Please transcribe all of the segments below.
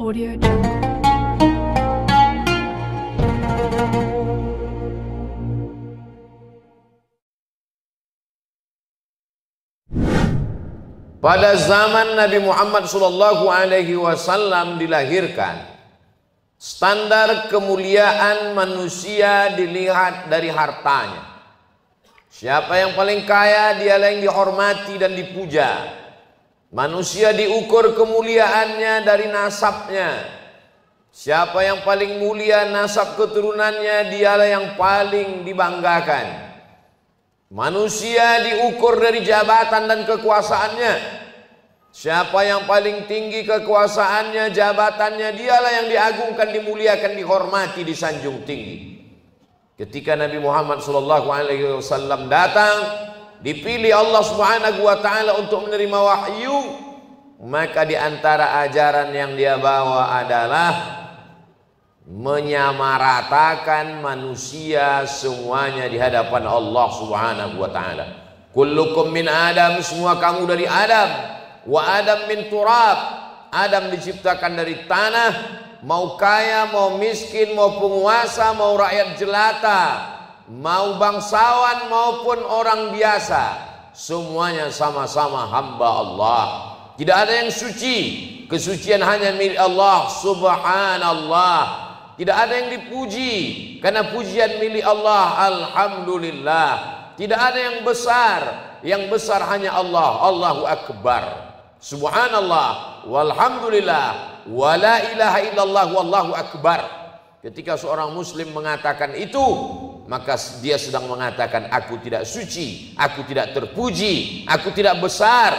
Audio Jungle. Pada zaman Nabi Muhammad SAW dilahirkan, standar kemuliaan manusia dilihat dari hartanya. Siapa yang paling kaya, dialah yang dihormati dan dipuja. Manusia diukur kemuliaannya dari nasabnya. Siapa yang paling mulia nasab keturunannya, dialah yang paling dibanggakan. Manusia diukur dari jabatan dan kekuasaannya. Siapa yang paling tinggi kekuasaannya, jabatannya, dialah yang diagungkan, dimuliakan, dihormati, disanjung tinggi. Ketika Nabi Muhammad SAW datang, dipilih Allah Subhanahu wa Ta'ala untuk menerima wahyu, maka di antara ajaran yang dia bawa adalah menyamaratakan manusia semuanya di hadapan Allah Subhanahu wa Ta'ala. Kullukum min Adam, semua kamu dari Adam. Wa Adam min turab, Adam diciptakan dari tanah. Mau kaya, mau miskin, mau penguasa, mau rakyat jelata, mau bangsawan maupun orang biasa, semuanya sama-sama hamba Allah. Tidak ada yang suci, kesucian hanya milik Allah Subhanallah. Tidak ada yang dipuji, karena pujian milik Allah, alhamdulillah. Tidak ada yang besar hanya Allah, Allahu Akbar, Subhanallah, walhamdulillah, wala ilaha illallah, wallahu akbar. Ketika seorang muslim mengatakan itu, maka dia sedang mengatakan, aku tidak suci, aku tidak terpuji, aku tidak besar.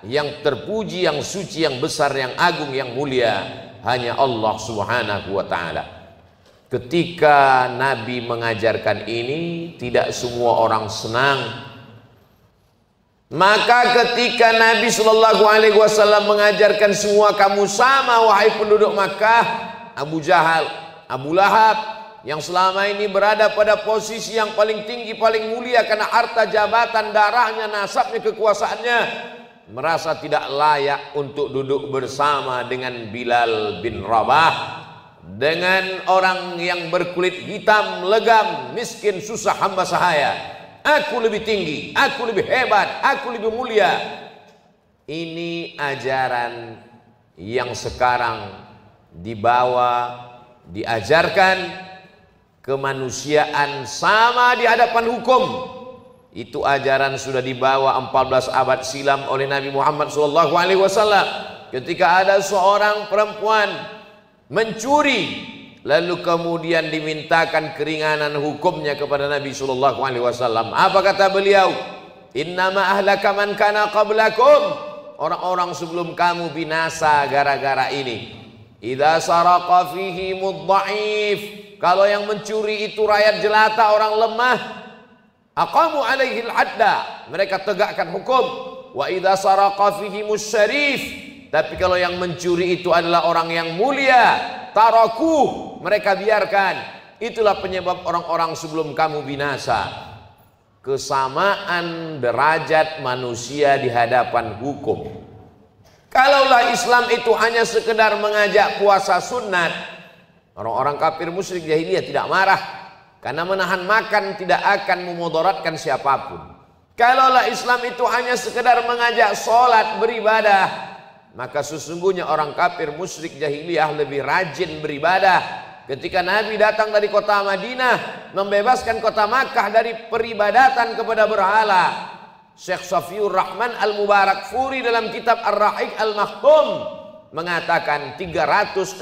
Yang terpuji, yang suci, yang besar, yang agung, yang mulia hanya Allah Subhanahu wa Ta'ala. Ketika Nabi mengajarkan ini, tidak semua orang senang. Maka ketika Nabi SAW mengajarkan semua kamu sama wahai penduduk Makkah, Abu Jahal, Abu Lahab yang selama ini berada pada posisi yang paling tinggi, paling mulia karena harta, jabatan, darahnya, nasabnya, kekuasaannya, merasa tidak layak untuk duduk bersama dengan Bilal bin Rabah, dengan orang yang berkulit hitam, legam, miskin, susah, hamba sahaya. Aku lebih tinggi, aku lebih hebat, aku lebih mulia. Ini ajaran yang sekarang dibawa, diajarkan kemanusiaan sama di hadapan hukum. Itu ajaran sudah dibawa 14 abad silam oleh Nabi Muhammad SAW. Ketika ada seorang perempuan mencuri, lalu kemudian dimintakan keringanan hukumnya kepada Nabi SAW. Apa kata beliau? Innama ahlaka man kana qablakum, orang-orang sebelum kamu binasa gara-gara ini. Idza saraqa fihi mudha'if, kalau yang mencuri itu rakyat jelata, orang lemah, aqamu alaihi al-hadda, mereka tegakkan hukum. Wa idza saraqa fihi musyarif, tapi kalau yang mencuri itu adalah orang yang mulia, taraku, mereka biarkan. Itulah penyebab orang-orang sebelum kamu binasa. Kesamaan derajat manusia di hadapan hukum. Kalaulah Islam itu hanya sekedar mengajak puasa sunat, orang-orang kafir musyrik jahiliyah tidak marah, karena menahan makan tidak akan memudaratkan siapapun. Kalaulah Islam itu hanya sekedar mengajak sholat, beribadah, maka sesungguhnya orang kafir musyrik jahiliyah lebih rajin beribadah. Ketika Nabi datang dari kota Madinah, membebaskan kota Makkah dari peribadatan kepada berhala, Syekh Safiur Rahman Al-Mubarak Furi dalam kitab Ar-Rahiq Al-Makhtum mengatakan 360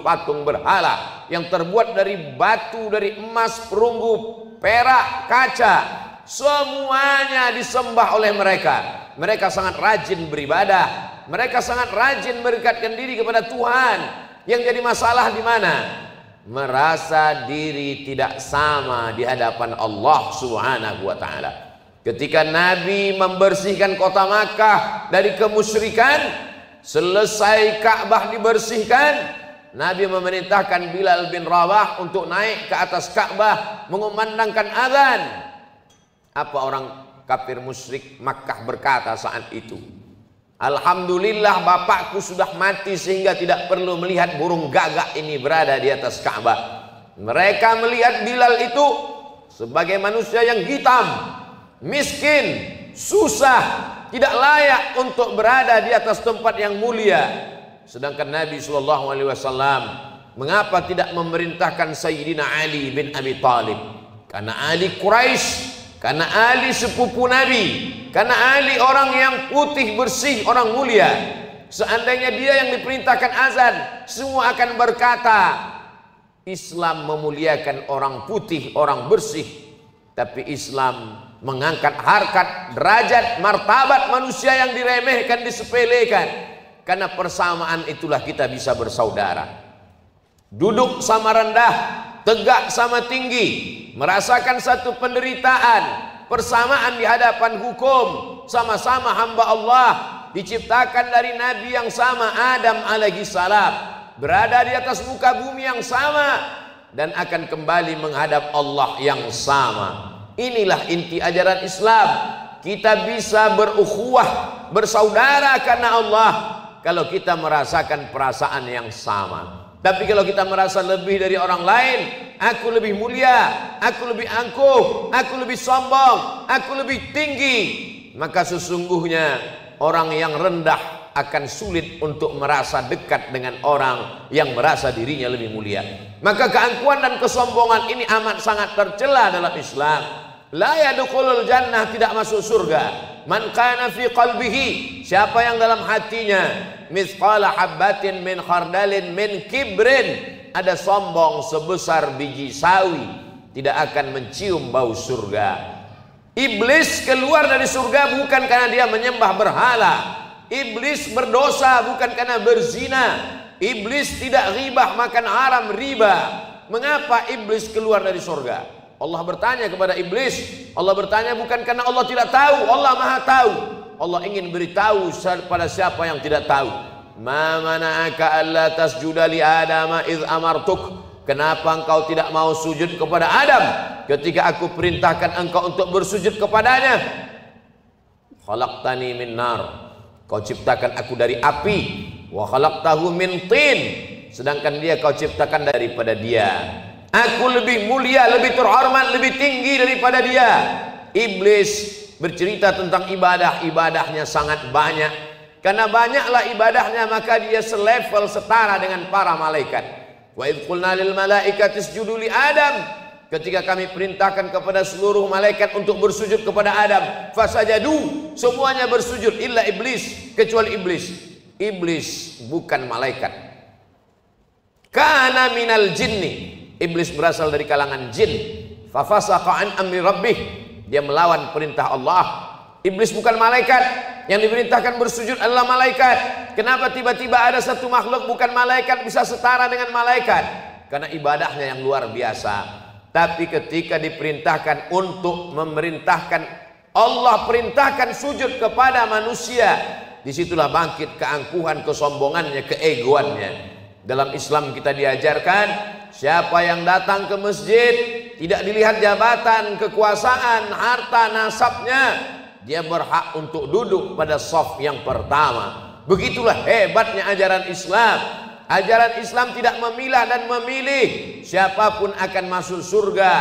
patung berhala yang terbuat dari batu, dari emas, perunggu, perak, kaca, semuanya disembah oleh mereka. Mereka sangat rajin beribadah, mereka sangat rajin mendekatkan diri kepada Tuhan. Yang jadi masalah di mana? Merasa diri tidak sama di hadapan Allah Subhanahu wa Ta'ala. Ketika Nabi membersihkan kota Makkah dari kemusyrikan, selesai Ka'bah dibersihkan, Nabi memerintahkan Bilal bin Rabah untuk naik ke atas Ka'bah mengumandangkan azan. Apa orang kafir musyrik Makkah berkata saat itu? Alhamdulillah bapakku sudah mati sehingga tidak perlu melihat burung gagak ini berada di atas Ka'bah. Mereka melihat Bilal itu sebagai manusia yang hitam, miskin, susah, tidak layak untuk berada di atas tempat yang mulia. Sedangkan Nabi SAW mengapa tidak memerintahkan Sayyidina Ali bin Abi Thalib? Karena Ali Quraisy, karena Ali sepupu Nabi, karena Ali orang yang putih bersih, orang mulia. Seandainya dia yang diperintahkan azan, semua akan berkata, Islam memuliakan orang putih, orang bersih. Tapi Islam mengangkat harkat, derajat, martabat manusia yang diremehkan, disepelekan. Karena persamaan itulah kita bisa bersaudara. Duduk sama rendah, tegak sama tinggi, merasakan satu penderitaan, persamaan di hadapan hukum, sama-sama hamba Allah, diciptakan dari Nabi yang sama, Adam alaihi salam, berada di atas muka bumi yang sama, dan akan kembali menghadap Allah yang sama. Inilah inti ajaran Islam. Kita bisa berukhuwah, bersaudara karena Allah, kalau kita merasakan perasaan yang sama. Tapi kalau kita merasa lebih dari orang lain, aku lebih mulia, aku lebih angkuh, aku lebih sombong, aku lebih tinggi, maka sesungguhnya orang yang rendah akan sulit untuk merasa dekat dengan orang yang merasa dirinya lebih mulia. Maka keangkuhan dan kesombongan ini amat sangat tercela dalam Islam. La yadkhulul jannah, tidak masuk surga. Man kana fi qalbihi, siapa yang dalam hatinya mithqala habbatin min khardalin min kibrin, ada sombong sebesar biji sawi, tidak akan mencium bau surga. Iblis keluar dari surga bukan karena dia menyembah berhala. Iblis berdosa bukan karena berzina. Iblis tidak ghibah, makan haram, riba. Mengapa iblis keluar dari surga? Allah bertanya kepada iblis. Allah bertanya bukan karena Allah tidak tahu, Allah maha tahu. Allah ingin beritahu pada siapa yang tidak tahu. Ma mana'aka alla tasjuda li Adama idh amartuk. Kenapa engkau tidak mau sujud kepada Adam ketika aku perintahkan engkau untuk bersujud kepadanya? Khalaqtani min nar, kau ciptakan aku dari api. Wa khalaqtahu min tin, sedangkan dia kau ciptakan daripada dia. Aku lebih mulia, lebih terhormat, lebih tinggi daripada dia. Iblis bercerita tentang ibadah, ibadahnya sangat banyak. Karena banyaklah ibadahnya, maka dia selevel, setara dengan para malaikat. Wa idh qulna lil malaikati isjudu li Adam, ketika kami perintahkan kepada seluruh malaikat untuk bersujud kepada Adam, fasajadu, semuanya bersujud illa iblis, kecuali iblis. Iblis bukan malaikat. Kana minal jinni, iblis berasal dari kalangan jin. Fafasaqa an amri rabbih, dia melawan perintah Allah. Iblis bukan malaikat, yang diperintahkan bersujud adalah malaikat. Kenapa tiba-tiba ada satu makhluk bukan malaikat bisa setara dengan malaikat? Karena ibadahnya yang luar biasa. Tapi ketika diperintahkan untuk memerintahkan, Allah perintahkan sujud kepada manusia, disitulah bangkit keangkuhan, kesombongannya, keegoannya. Dalam Islam kita diajarkan, siapa yang datang ke masjid tidak dilihat jabatan, kekuasaan, harta, nasabnya, dia berhak untuk duduk pada shaf yang pertama. Begitulah hebatnya ajaran Islam. Ajaran Islam tidak memilah dan memilih. Siapapun akan masuk surga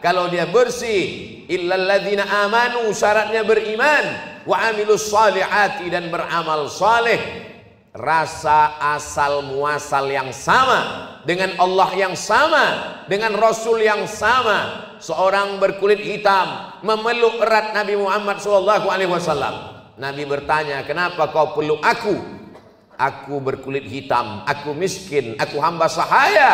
kalau dia bersih. Illalladzina amanu, syaratnya beriman, wa amilus salihati, dan beramal saleh. Rasa asal muasal yang sama, dengan Allah yang sama, dengan Rasul yang sama. Seorang berkulit hitam memeluk erat Nabi Muhammad SAW. Nabi bertanya, kenapa kau peluk aku? Aku berkulit hitam, aku miskin, aku hamba sahaya,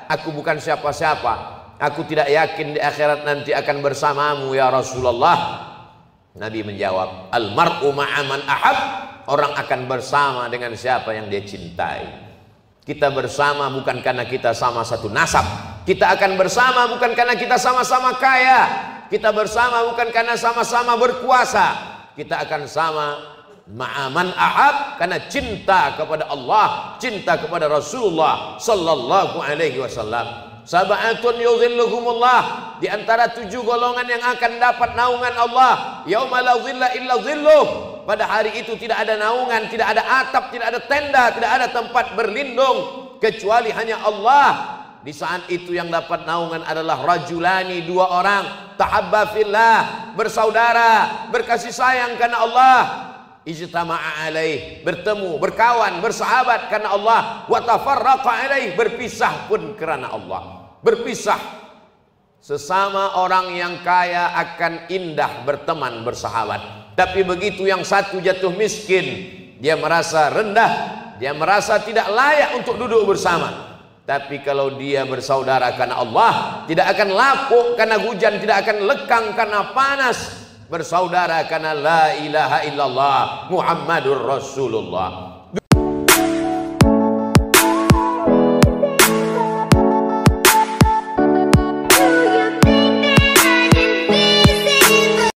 aku bukan siapa-siapa. Aku tidak yakin di akhirat nanti akan bersamamu ya Rasulullah. Nabi menjawab, al-mar'u ma'aman ahab, orang akan bersama dengan siapa yang dia cintai. Kita bersama bukan karena kita sama satu nasab. Kita akan bersama bukan karena kita sama-sama kaya. Kita bersama bukan karena sama-sama berkuasa. Kita akan sama ma'aman ahab karena cinta kepada Allah, cinta kepada Rasulullah sallallahu alaihi wasallam. Sab'atun yuzilluhumullah, di antara 7 golongan yang akan dapat naungan Allah, yauma la zilla illa zilluh, pada hari itu tidak ada naungan, tidak ada atap, tidak ada tenda, tidak ada tempat berlindung kecuali hanya Allah. Di saat itu yang dapat naungan adalah rajulani, dua orang, tahabba fillah, bersaudara, berkasih sayang karena Allah, ijtama'a alaih, bertemu, berkawan, bersahabat karena Allah, wa tafarraqa alaih, berpisah pun karena Allah. Berpisah. Sesama orang yang kaya akan indah berteman, bersahabat. Tapi begitu yang satu jatuh miskin, dia merasa rendah, dia merasa tidak layak untuk duduk bersama. Tapi kalau dia bersaudara karena Allah, tidak akan lapuk karena hujan, tidak akan lekang karena panas. Bersaudara karena la ilaha illallah Muhammadur Rasulullah.